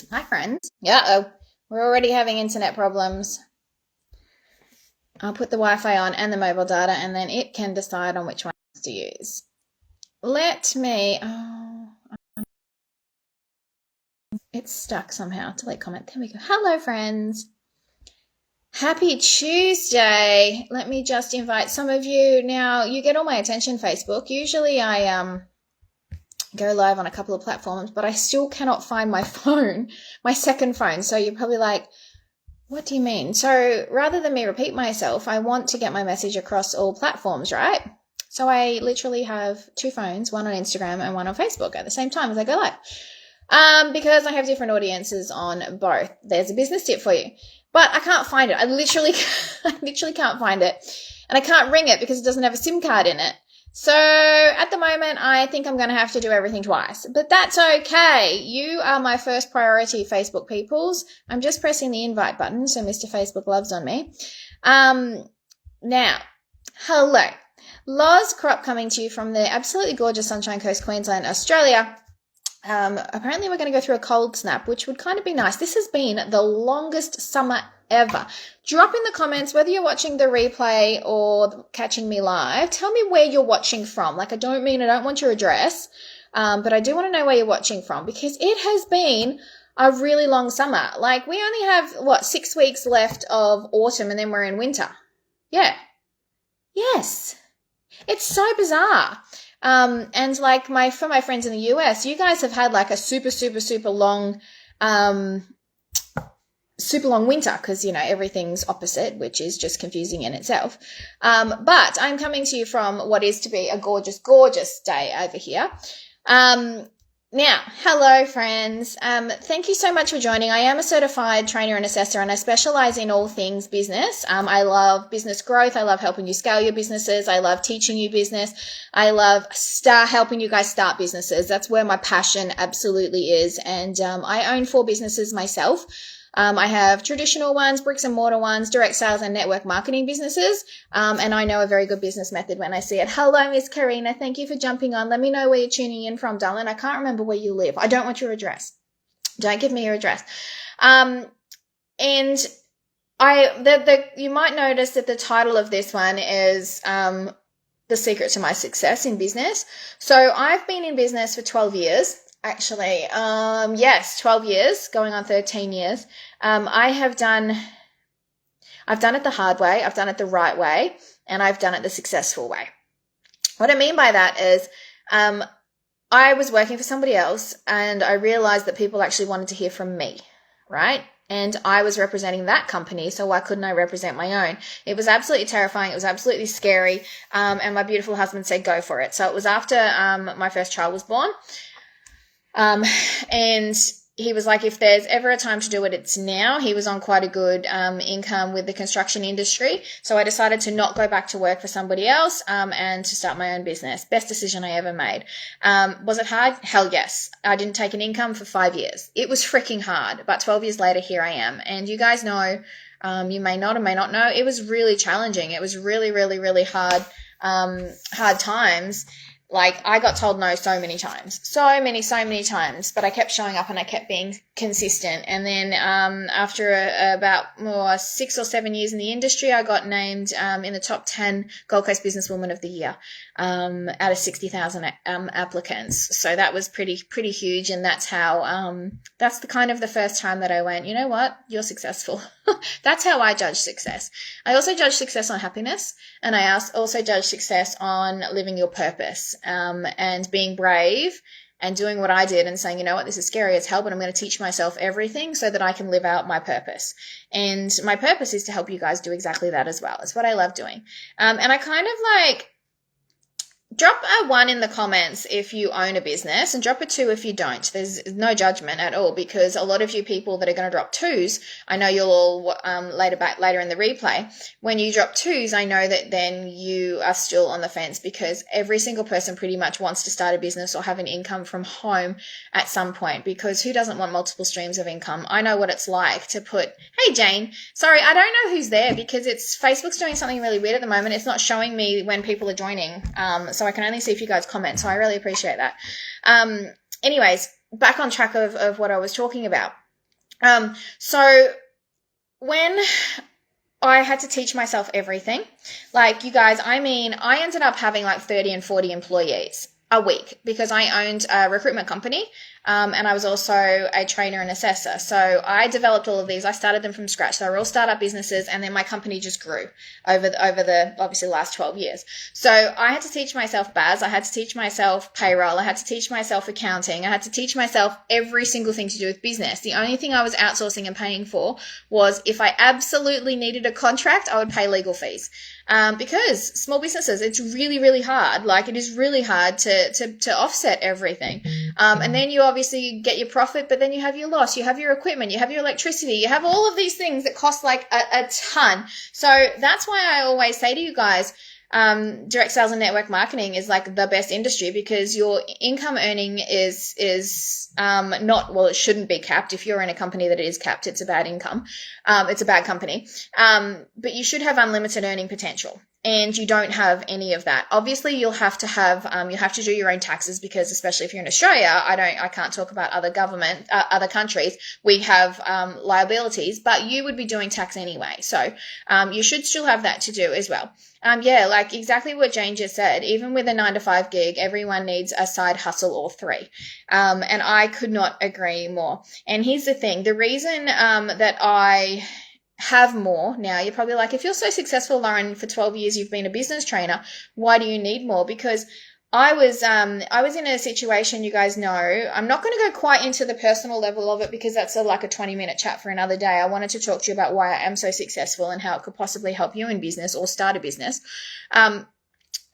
Hi, friends. Uh-oh. We're already having internet problems. I'll put the Wi-Fi on and the mobile data, and then it can decide on which one to use. Let me... Oh, it's stuck somehow. Delete comment. There we go. Hello, friends. Happy Tuesday. Let me just invite some of you. Now, you get all my attention, Facebook. Usually I go live on a couple of platforms, but I still cannot find my phone, my second phone. So you're probably like, what do you mean? So rather than me repeat myself, I want to get my message across all platforms, right? So I literally have two phones, one on Instagram and one on Facebook at the same time as I go live. Because I have different audiences on both. There's a business tip for you. But I can't find it. I literally can't find it. And I can't ring it because it doesn't have a SIM card in it. So at the moment, I think I'm going to have to do everything twice, but that's okay. You are my first priority, Facebook peoples. I'm just pressing the invite button, so Mr. Facebook loves on me. Now, hello. Loz Crop coming to you from the absolutely gorgeous Sunshine Coast, Queensland, Australia. Apparently we're going to go through a cold snap, which would kind of be nice. This has been the longest summer ever. Drop in the comments whether you're watching the replay or catching me live. Tell me where you're watching from. Like, I don't want your address, but I do want to know where you're watching from because it has been a really long summer. Like, we only have, 6 weeks left of autumn and then we're in winter. Yeah. Yes. It's so bizarre. And like for my friends in the US, you guys have had like a super long, super long winter because, everything's opposite, which is just confusing in itself. But I'm coming to you from what is to be a gorgeous, gorgeous day over here. Now, hello, friends. Thank you so much for joining. I am a certified trainer and assessor, and I specialize in all things business. I love business growth. I love helping you scale your businesses. I love teaching you business. I love helping you guys start businesses. That's where my passion absolutely is. And I own 4 businesses myself. I have traditional ones, bricks and mortar ones, direct sales and network marketing businesses. And I know a very good business method when I see it. Hello, Miss Karina. Thank you for jumping on. Let me know where you're tuning in from, darling. I can't remember where you live. I don't want your address. Don't give me your address. And you might notice that the title of this one is, The Secret to My Success in Business. So I've been in business for 12 years. Actually, 12 years, going on 13 years. I've done it the hard way, I've done it the right way, and I've done it the successful way. What I mean by that is, I was working for somebody else and I realized that people actually wanted to hear from me, right? And I was representing that company, so why couldn't I represent my own? It was absolutely terrifying. It was absolutely scary. And my beautiful husband said, go for it. So it was after, my first child was born. And he was like, if there's ever a time to do it, it's now. He was on quite a good income with the construction industry. So I decided to not go back to work for somebody else and to start my own business. Best decision I ever made. Was it hard? Hell yes. I didn't take an income for 5 years. It was freaking hard. But 12 years later, here I am. And you guys know, you may not or may not know, it was really challenging. It was really, really, really hard times. Like, I got told no so many times, so many times, but I kept showing up and I kept being consistent. And then, after about 6 or 7 years in the industry, I got named, in the top 10 Gold Coast Businesswoman of the Year, out of 60,000, applicants. So that was pretty huge. And that's how, that's the first time that I went, you know what? You're successful. That's how I judge success. I also judge success on happiness, and I also judge success on living your purpose, and being brave and doing what I did and saying, you know what, this is scary as hell, but I'm going to teach myself everything so that I can live out my purpose. And my purpose is to help you guys do exactly that as well. It's what I love doing. And I kind of drop a 1 in the comments if you own a business, and drop a 2 if you don't. There's no judgment at all, because a lot of you people that are going to drop 2s, I know you'll all later in the replay. When you drop 2s, I know that then you are still on the fence, because every single person pretty much wants to start a business or have an income from home at some point, because who doesn't want multiple streams of income? I know what it's like to put, hey Jane, sorry, I don't know who's there because Facebook's doing something really weird at the moment. It's not showing me when people are joining. So I can only see if you guys comment. So I really appreciate that. Anyways, back on track of what I was talking about. So when I had to teach myself everything, like you guys, I mean, I ended up having like 30 and 40 employees a week because I owned a recruitment company. And I was also a trainer and assessor. So I developed all of these. I started them from scratch. They were all startup businesses, and then my company just grew over the obviously last 12 years. So I had to teach myself BAS. I had to teach myself payroll. I had to teach myself accounting. I had to teach myself every single thing to do with business. The only thing I was outsourcing and paying for was if I absolutely needed a contract, I would pay legal fees. Because small businesses, it's really, really hard. Like, it is really hard to offset everything. And then you obviously get your profit, but then you have your loss, you have your equipment, you have your electricity, you have all of these things that cost like a ton. So that's why I always say to you guys, direct sales and network marketing is like the best industry because your income earning is not, well, it shouldn't be capped. If you're in a company that is capped, it's a bad income. It's a bad company. But you should have unlimited earning potential. And you don't have any of that. Obviously, you'll have to do your own taxes because, especially if you're in Australia, I can't talk about other countries. We have liabilities, but you would be doing tax anyway. So you should still have that to do as well. Yeah, like exactly what Jane just said. Even with a 9-to-5 gig, everyone needs a side hustle or three. And I could not agree more. And here's the thing: the reason that I have more now, you're probably like, if you're so successful, Lauren, for 12 years you've been a business trainer, why do you need more? Because I was in a situation, you guys know, I'm not going to go quite into the personal level of it because that's like a 20-minute chat for another day. I wanted to talk to you about why I am so successful and how it could possibly help you in business or start a business.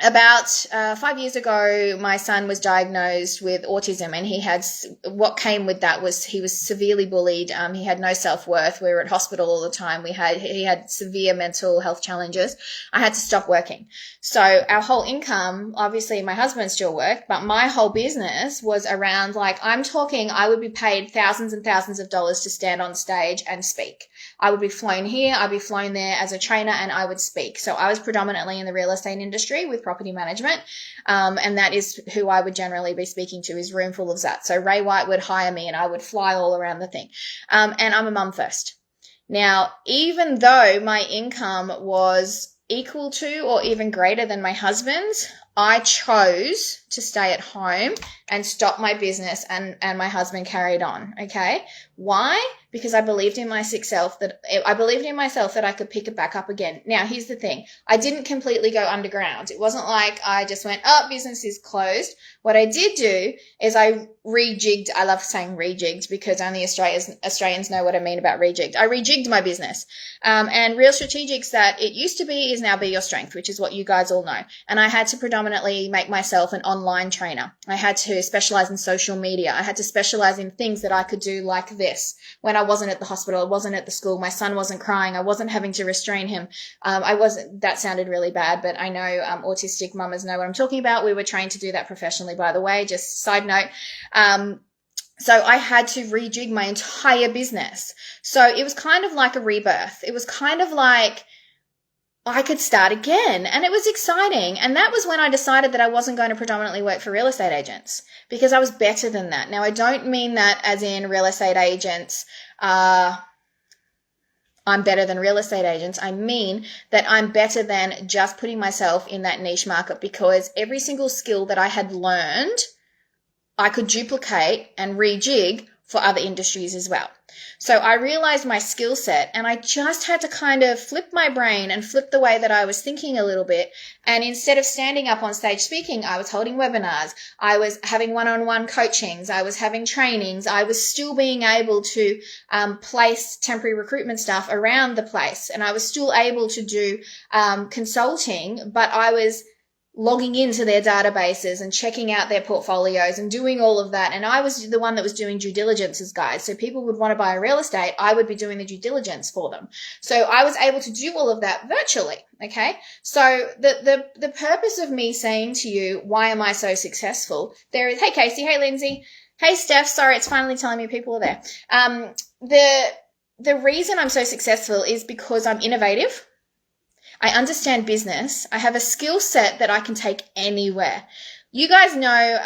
About 5 years ago, my son was diagnosed with autism, and what came with that was he was severely bullied. He had no self-worth. We were at hospital all the time. He had severe mental health challenges. I had to stop working. So our whole income, obviously my husband still worked, but my whole business was around, like, I'm talking, I would be paid thousands and thousands of dollars to stand on stage and speak. I would be flown here, I'd be flown there as a trainer, and I would speak. So I was predominantly in the real estate industry with property management, and that is who I would generally be speaking to, is room full of that. So Ray White would hire me and I would fly all around the thing. And I'm a mum first. Now, even though my income was equal to or even greater than my husband's, I chose to stay at home and stop my business, and my husband carried on. Okay. Why? Because I believed in myself that I could pick it back up again. Now, here's the thing. I didn't completely go underground. It wasn't like I just went, oh, business is closed. What I did do is I rejigged. I love saying rejigged because only Australians know what I mean about rejigged. I rejigged my business. And Real Strategics, that it used to be, is now Be Your Strength, which is what you guys all know. And I had to predominantly make myself an online trainer. I had to specialize in social media. I had to specialize in things that I could do like this. When I wasn't at the hospital, I wasn't at the school, my son wasn't crying, I wasn't having to restrain him. That sounded really bad, but I know autistic mamas know what I'm talking about. We were trained to do that professionally, by the way, just side note. So I had to rejig my entire business. So it was kind of like a rebirth. It was kind of like I could start again, and it was exciting. And that was when I decided that I wasn't going to predominantly work for real estate agents because I was better than that. Now, I don't mean that as in real estate agents, I'm better than real estate agents. I mean that I'm better than just putting myself in that niche market, because every single skill that I had learned, I could duplicate and rejig for other industries as well. So I realized my skill set, and I just had to kind of flip my brain and flip the way that I was thinking a little bit. And instead of standing up on stage speaking, I was holding webinars. I was having one-on-one coachings. I was having trainings. I was still being able to place temporary recruitment staff around the place. And I was still able to do consulting, but I was logging into their databases and checking out their portfolios and doing all of that. And I was the one that was doing due diligences, guys. So people would want to buy a real estate, I would be doing the due diligence for them. So I was able to do all of that virtually. Okay. So the purpose of me saying to you, why am I so successful? There is, hey, Casey. Hey, Lindsay. Hey, Steph. Sorry, it's finally telling me people are there. The reason I'm so successful is because I'm innovative. I understand business. I have a skill set that I can take anywhere. You guys know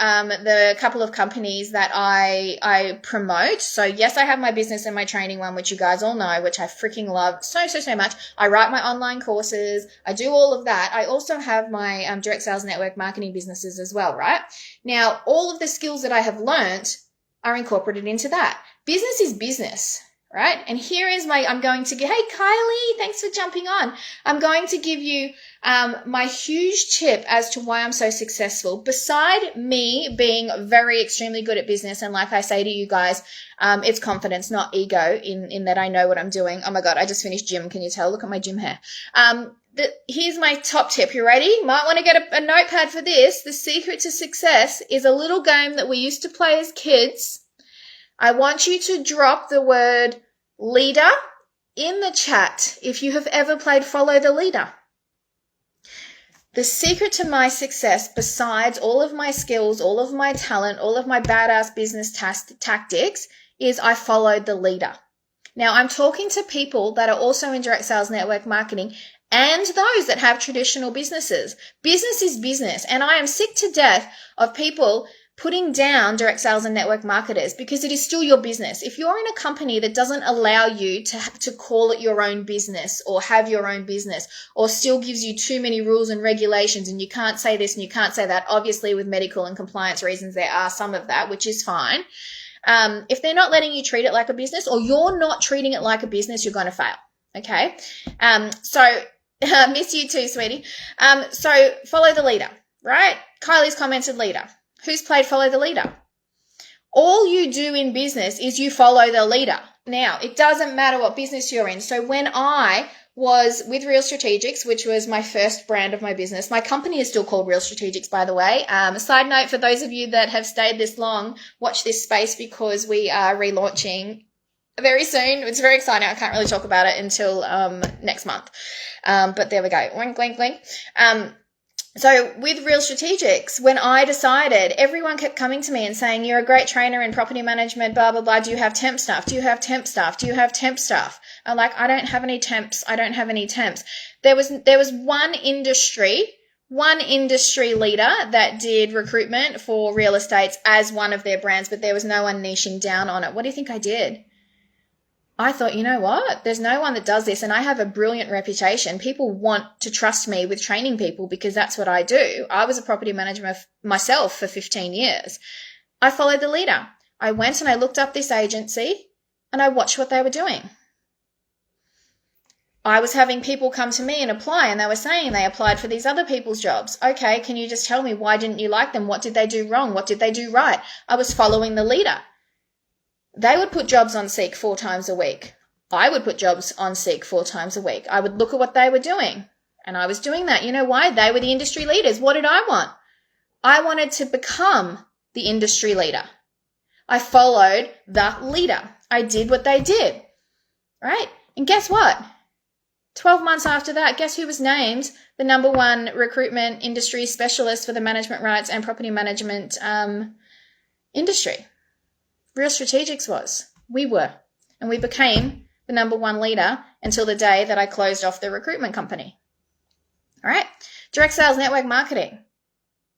the couple of companies that I promote. So yes, I have my business and my training one, which you guys all know, which I freaking love so much. I write my online courses. I do all of that. I also have my direct sales network marketing businesses as well, right? Now, all of the skills that I have learned are incorporated into that. Business is business. Right? And here is I'm going to hey, Kylie, thanks for jumping on. I'm going to give you my huge tip as to why I'm so successful. Beside me being very extremely good at business, and like I say to you guys, it's confidence, not ego, in that I know what I'm doing. Oh my God, I just finished gym. Can you tell? Look at my gym hair. Here's my top tip. You ready? Might want to get a notepad for this. The secret to success is a little game that we used to play as kids. I want you to drop the word leader in the chat if you have ever played Follow the Leader. The secret to my success, besides all of my skills, all of my talent, all of my badass business tactics, is I followed the leader. Now, I'm talking to people that are also in direct sales network marketing and those that have traditional businesses. Business is business, and I am sick to death of people putting down direct sales and network marketers because it is still your business. If you're in a company that doesn't allow you to call it your own business or have your own business, or still gives you too many rules and regulations and you can't say this and you can't say that, obviously with medical and compliance reasons there are some of that, which is fine. If they're not letting you treat it like a business, or you're not treating it like a business, you're going to fail. Okay? So miss you too, sweetie. So follow the leader, right? Kylie's commented leader. Who's played Follow the Leader? All you do in business is you follow the leader. Now, it doesn't matter what business you're in. So when I was with Real Strategics, which was my first brand of my business, my company is still called Real Strategics, by the way. Side note, for those of you that have stayed this long, watch this space because we are relaunching very soon. It's very exciting. I can't really talk about it until next month. But there we go. Wink, wink, wink. So with Real Strategics, when I decided, everyone kept coming to me and saying, you're a great trainer in property management, blah, blah, blah. Do you have temp staff? Do you have temp staff? Do you have temp staff? I'm like, I don't have any temps. I don't have any temps. There was one industry leader that did recruitment for real estates as one of their brands, but there was no one niching down on it. What do you think I did? I thought, you know what? There's no one that does this, and I have a brilliant reputation. People want to trust me with training people because that's what I do. I was a property manager myself for 15 years. I followed the leader. I went and I looked up this agency and I watched what they were doing. I was having people come to me and apply, and they were saying they applied for these other people's jobs. Okay, can you just tell me, why didn't you like them? What did they do wrong? What did they do right? I was following the leader. They would put jobs on Seek 4 times a week. I would put jobs on Seek 4 times a week. I would look at what they were doing, and I was doing that. You know why? They were the industry leaders. What did I want? I wanted to become the industry leader. I followed the leader. I did what they did, right? And guess what? 12 months after that, guess who was named the #1 recruitment industry specialist for the management rights and property management industry? Real Strategics was. We were. And we became the #1 leader until the day that I closed off the recruitment company. All right? Direct sales network marketing.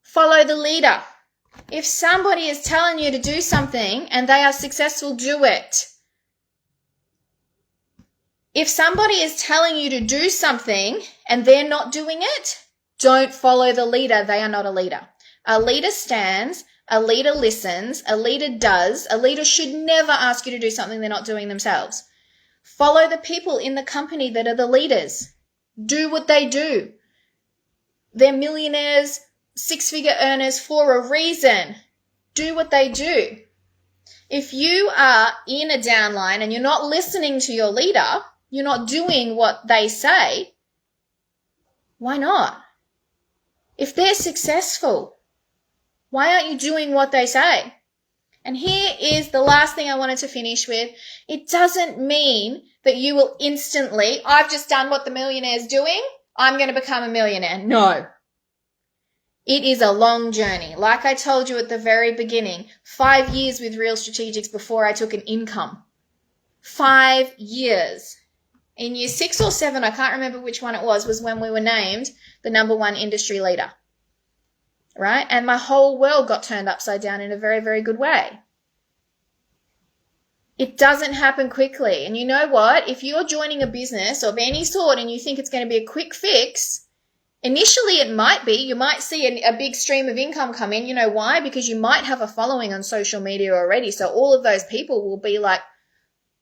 Follow the leader. If somebody is telling you to do something and they are successful, do it. If somebody is telling you to do something and they're not doing it, don't follow the leader. They are not a leader. A leader stands. A leader listens, a leader does. A leader should never ask you to do something they're not doing themselves. Follow the people in the company that are the leaders. Do what they do. They're millionaires, 6-figure earners for a reason. Do what they do. If you are in a downline and you're not listening to your leader, you're not doing what they say, why not? If they're successful, why aren't you doing what they say? And here is the last thing I wanted to finish with. It doesn't mean that you will instantly, I've just done what the millionaire's doing, I'm going to become a millionaire. No. It is a long journey. Like I told you at the very beginning, 5 years with Real Strategics before I took an income. 5 years. In year 6 or 7, I can't remember which one it was when we were named the #1 industry leader. right? And my whole world got turned upside down in a very, very good way. It doesn't happen quickly. And you know what? If you're joining a business of any sort and you think it's going to be a quick fix, initially it might be. You might see a big stream of income come in. You know why? Because you might have a following on social media already. So all of those people will be like,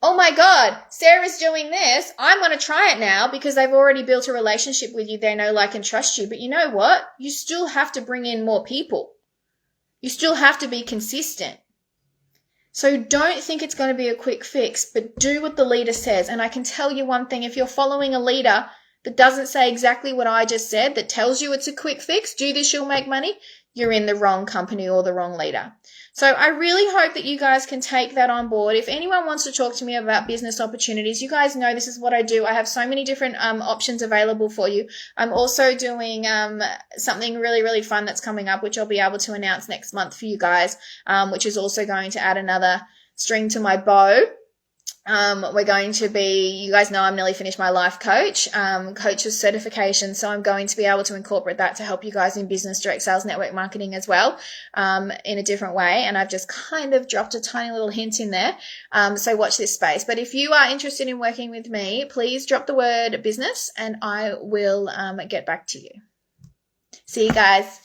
oh my God, Sarah's doing this. I'm going to try it now, because they've already built a relationship with you. They know, like, and trust you. But you know what? You still have to bring in more people. You still have to be consistent. So don't think it's going to be a quick fix, but do what the leader says. And I can tell you one thing, if you're following a leader that doesn't say exactly what I just said, that tells you it's a quick fix, do this, you'll make money, you're in the wrong company or the wrong leader. So I really hope that you guys can take that on board. If anyone wants to talk to me about business opportunities, you guys know this is what I do. I have so many different options available for you. I'm also doing something really, really fun that's coming up, which I'll be able to announce next month for you guys, which is also going to add another string to my bow. We're going to be, you guys know I'm nearly finished my life coach's certification. So I'm going to be able to incorporate that to help you guys in business, direct sales, network marketing as well, in a different way. And I've just kind of dropped a tiny little hint in there. So watch this space. But if you are interested in working with me, please drop the word business and I will, get back to you. See you guys.